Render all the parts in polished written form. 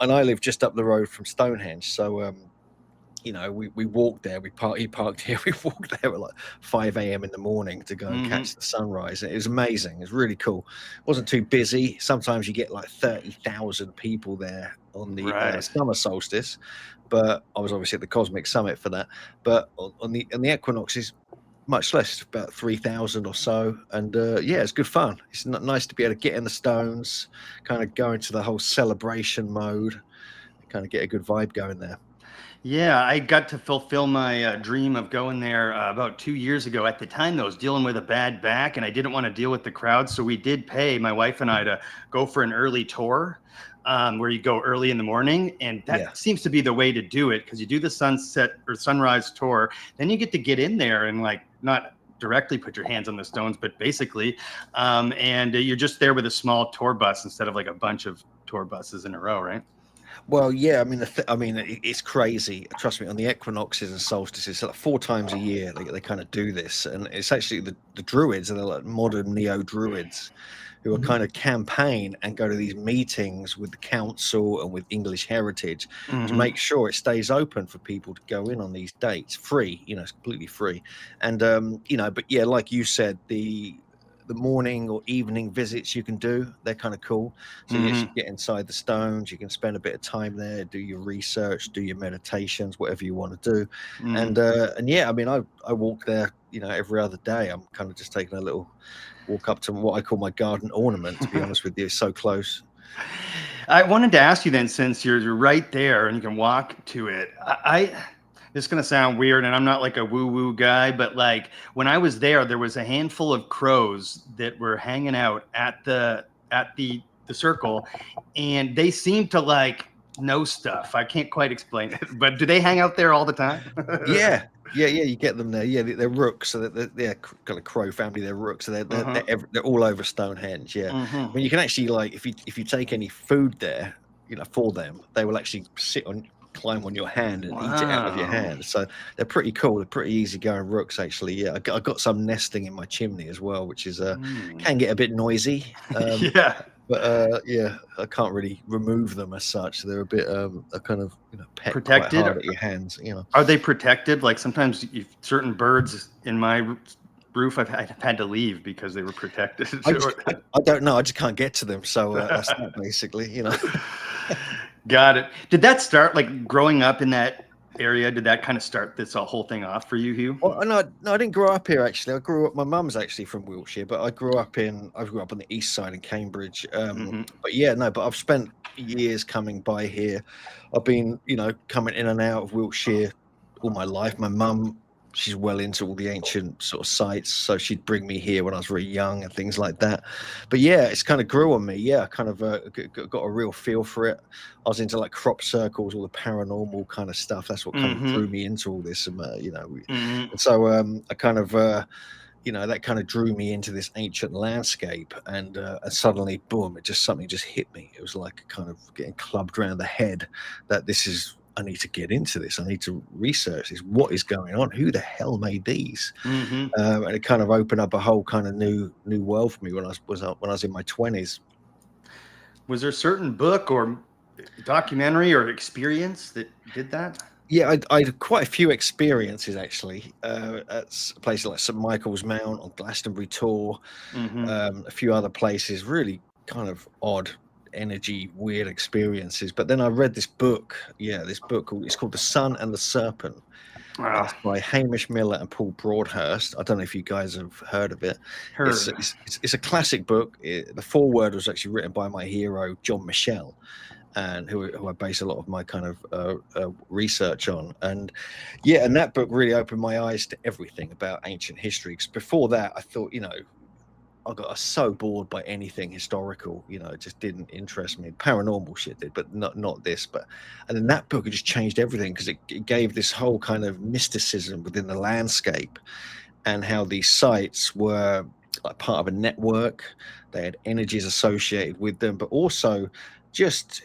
and I live just up the road from Stonehenge, so we walked there. He parked here. We walked there at like 5 a.m. in the morning to go and Mm-hmm. catch the sunrise. It was amazing. It was really cool. It wasn't too busy. Sometimes you get like 30,000 people there on the Right. summer solstice, but I was obviously at the Cosmic Summit for that. But on the equinoxes, much less, about 3,000 or so. And yeah, it's good fun. It's nice to be able to get in the stones, kind of go into the whole celebration mode, kind of get a good vibe going there. Yeah, I got to fulfill my dream of going there about 2 years ago. At the time, though, I was dealing with a bad back, and I didn't want to deal with the crowd, so we did pay my wife and I to go for an early tour, where you go early in the morning, and Yeah. that seems to be the way to do it because you do the sunset or sunrise tour, then you get to get in there and like not directly put your hands on the stones, but basically, and you're just there with a small tour bus instead of like a bunch of tour buses in a row, right? Well, yeah, I mean, it's crazy. Trust me, on the equinoxes and solstices, like 4 times a year, they kind of do this, and it's actually the druids, and they're like modern neo druids, who are kind of campaign and go to these meetings with the council and with English Heritage to Mm-hmm. make sure it stays open for people to go in on these dates, free. It's completely free, and but yeah, like you said, the morning or evening visits you can do, they're kind of cool. So you Mm-hmm. actually get inside the stones, you can spend a bit of time there, do your research, do your meditations, whatever you want to do. Mm-hmm. And yeah, I mean, I walk there, every other day. I'm kind of just taking a little walk up to what I call my garden ornament, to be honest with you. It's so close. I wanted to ask you then, since you're right there and you can walk to it. This is gonna sound weird, and I'm not like a woo-woo guy, but like when I was there was a handful of crows that were hanging out at the circle, and they seemed to like know stuff. I can't quite explain it, but do they hang out there all the time? Yeah, yeah, you get them there. Yeah, they're rooks, so they're kind of crow family. They're rooks, so Uh-huh. they're all over Stonehenge. Yeah, I Mm-hmm. mean, you can actually, like, if you take any food there, for them, they will actually climb on your hand and eat it out of your Wow. hand. So they're pretty cool. They're pretty easygoing rooks, actually. Yeah, I got some nesting in my chimney as well, which is Mm. can get a bit noisy. Yeah. But yeah, I can't really remove them as such. They're a bit a kind of peck quite Protected? hard at your hands. Are they protected? Like sometimes certain birds in my roof, I've had to leave because they were protected. I don't know. I just can't get to them. So that's that basically. Got it. Did that start like growing up in that area? Did that kind of start this whole thing off for you, Hugh? Well, no, I didn't grow up here actually. I grew up. My mum's actually from Wiltshire, but I grew up on the east side in Cambridge. Hmm. But yeah, no, but I've spent years coming by here. I've been, coming in and out of Wiltshire all my life. My mum, she's well into all the ancient sort of sites, so she'd bring me here when I was very young and things like that. But yeah, it's kind of grew on me. Yeah, I kind of got a real feel for it. I was into like crop circles, all the paranormal kind of stuff. That's what kind of Hmm. drew me into all this. Hmm. And so I kind of, that kind of drew me into this ancient landscape. And suddenly, boom, something just hit me. It was like kind of getting clubbed around the head that I need to get into this. I need to research this. What is going on? Who the hell made these? Hmm. And it kind of opened up a whole kind of new world for me when I was in my 20s. Was there a certain book or documentary or experience that did that? Yeah, I had quite a few experiences actually at places like St Michael's Mount on Glastonbury Tor, Hmm. a few other places, really kind of odd energy, weird experiences. But then I read this book, it's called The Sun and the Serpent, and it's Ah, by Hamish Miller and Paul Broadhurst. I don't know if you guys have heard of it. It's heard. it's, it's, it's a classic book. The foreword was actually written by my hero John Michel, and who I base a lot of my kind of research on. And yeah, and that book really opened my eyes to everything about ancient history. Because before that, I thought, I got so bored by anything historical. It just didn't interest me. Paranormal shit did, but not this. And then that book, it just changed everything because it gave this whole kind of mysticism within the landscape and how these sites were like part of a network. They had energies associated with them, but also just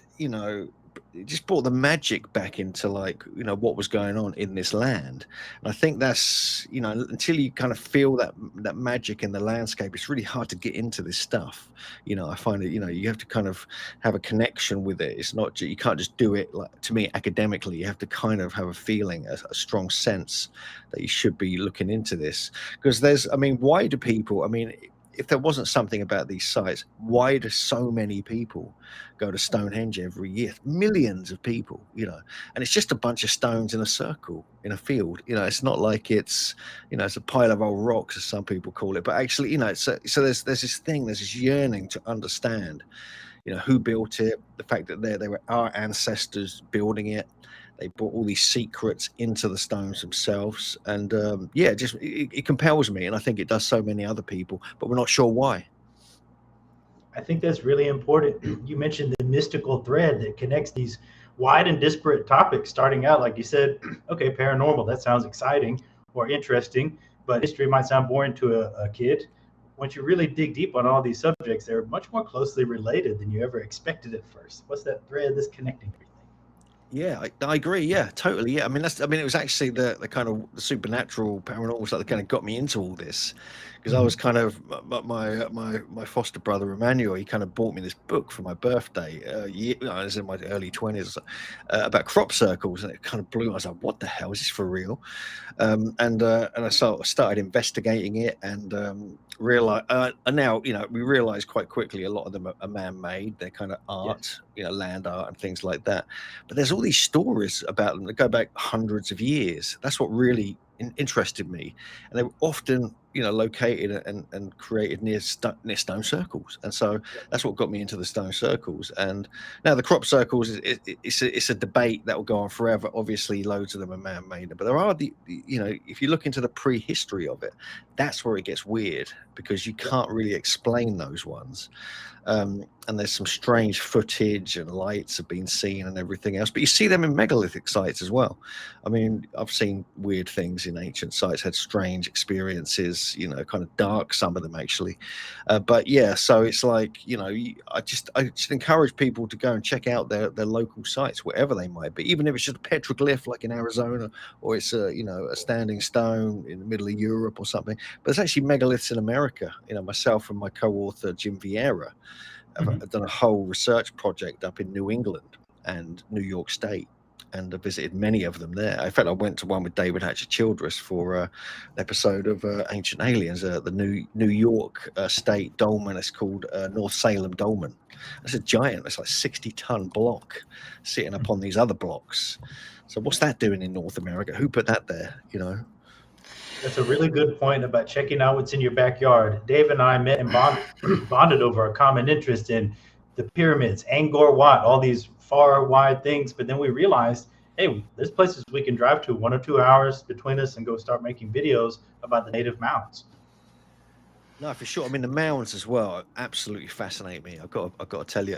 it just brought the magic back into, like, you know, what was going on in this land. And I think that's, you know, until you kind of feel that magic in the landscape, it's really hard to get into this stuff. You know, I find it, you know, you have to kind of have a connection with it. It's not, you can't just do it, like, to me, academically. You have to kind of have a feeling, a strong sense that you should be looking into this. Because there's, I mean, why do people, I mean, if there wasn't something about these sites, why do so many people go to Stonehenge every year? Millions of people, you know, and it's just a bunch of stones in a circle in a field. You know, it's not like it's, you know, it's a pile of old rocks, as some people call it. But actually, you know, so there's this thing, there's this yearning to understand, you know, who built it, the fact that they were our ancestors building it. They brought all these secrets into the stones themselves, and yeah, just it compels me, and I think it does so many other people, but we're not sure why. I think that's really important. You mentioned the mystical thread that connects these wide and disparate topics, starting out, like you said, okay, paranormal, that sounds exciting or interesting, but history might sound boring to a kid. Once you really dig deep on all these subjects, they're much more closely related than you ever expected at first. What's that thread that's connecting everything? Yeah, I agree. Yeah, totally. Yeah, I mean, it was actually the kind of the supernatural, paranormal stuff that kind of got me into all this, because I was kind of my foster brother Emmanuel. He kind of bought me this book for my birthday. I was in my early 20s, about crop circles, and it kind of blew me. I was like, "What the hell is this for real?" And I started investigating it, and realize, and now, you know, we realize quite quickly a lot of them are man-made. They're kind of art, Yes. you know, land art and things like that. But there's all these stories about them that go back hundreds of years. That's what really interested me, and they were often, you know, located and created near stone circles, and so that's what got me into the stone circles. And now the crop circles it's a debate that will go on forever. Obviously, loads of them are man-made, but there are you know, if you look into the prehistory of it, that's where it gets weird, because you can't really explain those ones. And there's some strange footage, and lights have been seen and everything else, but you see them in megalithic sites as well. I mean, I've seen weird things in ancient sites, had strange experiences, you know, kind of dark, some of them actually. But yeah, so it's like, you know, I just encourage people to go and check out their local sites, wherever they might be, even if it's just a petroglyph like in Arizona, or it's a, you know, a standing stone in the middle of Europe or something. But it's actually megaliths in America. You know, myself and my co-author Jim Vieira have done a whole research project up in New England and New York State, and I visited many of them there. In fact, I went to one with David Hatcher Childress for an episode of Ancient Aliens, the New York State dolmen. It's called North Salem Dolmen. It's a giant, it's like 60-ton block sitting upon these other blocks. So what's that doing in North America? Who put that there, you know? That's a really good point about checking out what's in your backyard. Dave and I met and bonded over a common interest in the pyramids, Angkor Wat, all these far, wide things. But then we realized, hey, there's places we can drive to 1 or 2 hours between us and go start making videos about the native mounds. No, for sure. I mean, the mounds as well absolutely fascinate me. I've got to tell you.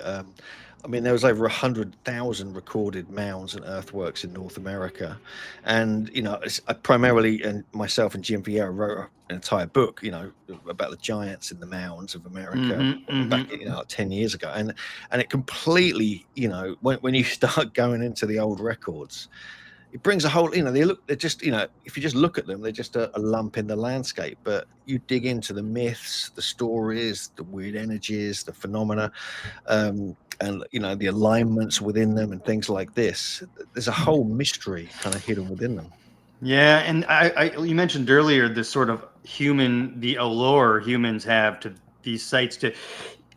I mean, there was over 100,000 recorded mounds and earthworks in North America, and you know, I primarily, and myself and Jim Vieira wrote an entire book, you know, about the giants in the mounds of America back, you know, like 10 years ago, and it completely, you know, when you start going into the old records, it brings a whole, you know, they're just, you know, if you just look at them, they're just a lump in the landscape. But you dig into the myths, the stories, the weird energies, the phenomena, and you know, the alignments within them and things like this. There's a whole mystery kind of hidden within them. Yeah, and you mentioned earlier this sort of the allure humans have to these sites. To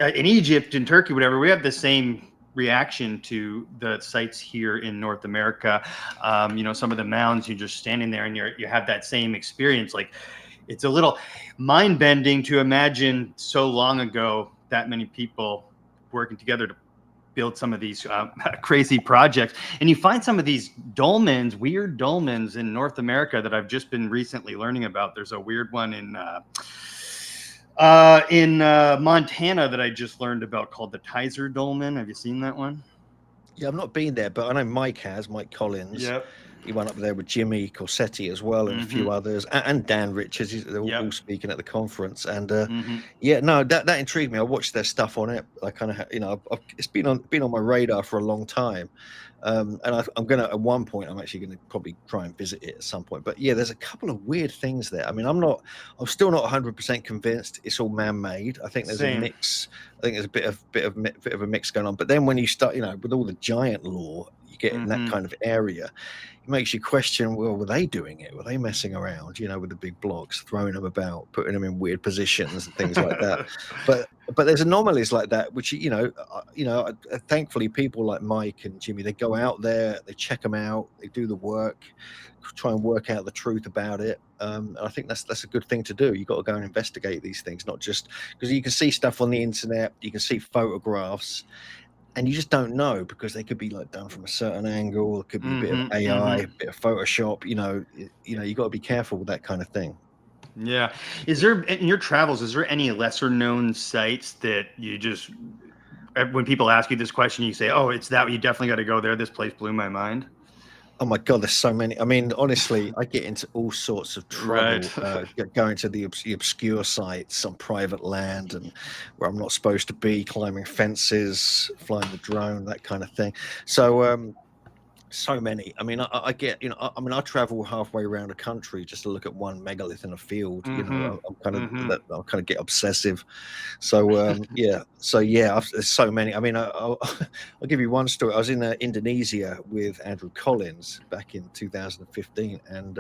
in Egypt, in Turkey, whatever, we have the same reaction to the sites here in North America. You know, some of the mounds, you're just standing there and you have that same experience. Like, it's a little mind bending to imagine so long ago that many people working together to build some of these crazy projects. And you find some of these dolmens, weird dolmens in North America that I've just been recently learning about. There's a weird one in Montana that I just learned about called the Tizer Dolmen. Have you seen that one? Yeah, I've not been there, but I know Mike Collins. Yep. he went up there with Jimmy Corsetti as well, and a few others, and Dan Richards. They're all speaking at the conference, and yeah, no, that intrigued me. I watched their stuff on it. I kind of, it's been on my radar for a long time, and I'm gonna at one point I'm actually gonna probably try and visit it at some point. But yeah, there's a couple of weird things there. I mean, I'm still not 100% convinced it's all man-made. I think there's a mix. I think there's a bit of a mix going on. But then when you start, with all the giant lore you get in that kind of area, it makes you question, well, were they doing it? Were they messing around, with the big blocks, throwing them about, putting them in weird positions and things like that? But there's anomalies like that, which, thankfully people like Mike and Jimmy, they go out there, they check them out, they do the work, try and work out the truth about it. I think that's a good thing to do. You've got to go and investigate these things, not just because you can see stuff on the internet, you can see photographs, and you just don't know because they could be like done from a certain angle. It could be a bit of AI, a bit of Photoshop. You got to be careful with that kind of thing. Yeah. Is there, in your travels, is there any lesser known sites that you just, when people ask you this question, you say, oh, it's that, you definitely got to go there. This place blew my mind. Oh my God, there's so many. I mean, honestly, I get into all sorts of trouble going to the obscure sites on private land and where I'm not supposed to be, climbing fences, flying the drone, that kind of thing. So, so many. I mean, I get, I travel halfway around a country just to look at one megalith in a field. I'm kind of get obsessive. So yeah. There's so many. I mean, I'll give you one story. I was in Indonesia with Andrew Collins back in 2015, and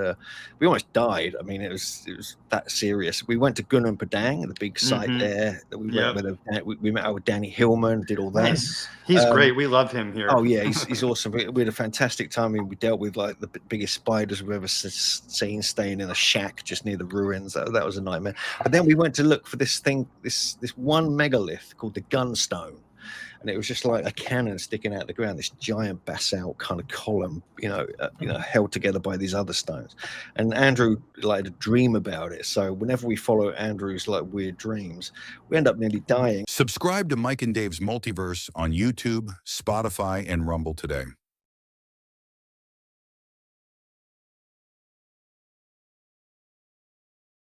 we almost died. I mean, it was that serious. We went to Gunung Padang, the big site there. That we went with. We met out with Danny Hilman, did all that. Nice. He's great. We love him here. Oh yeah, he's awesome. We had a fantastic time. I mean, we dealt with like the biggest spiders we've ever seen, staying in a shack just near the ruins. That was a nightmare. But then we went to look for this thing, this one megalith called the Gunstone, and it was just like a cannon sticking out of the ground. This giant basalt kind of column, held together by these other stones. And Andrew liked to dream about it. So whenever we follow Andrew's like weird dreams, we end up nearly dying. Subscribe to Mike and Dave's Multiverse on YouTube, Spotify, and Rumble today.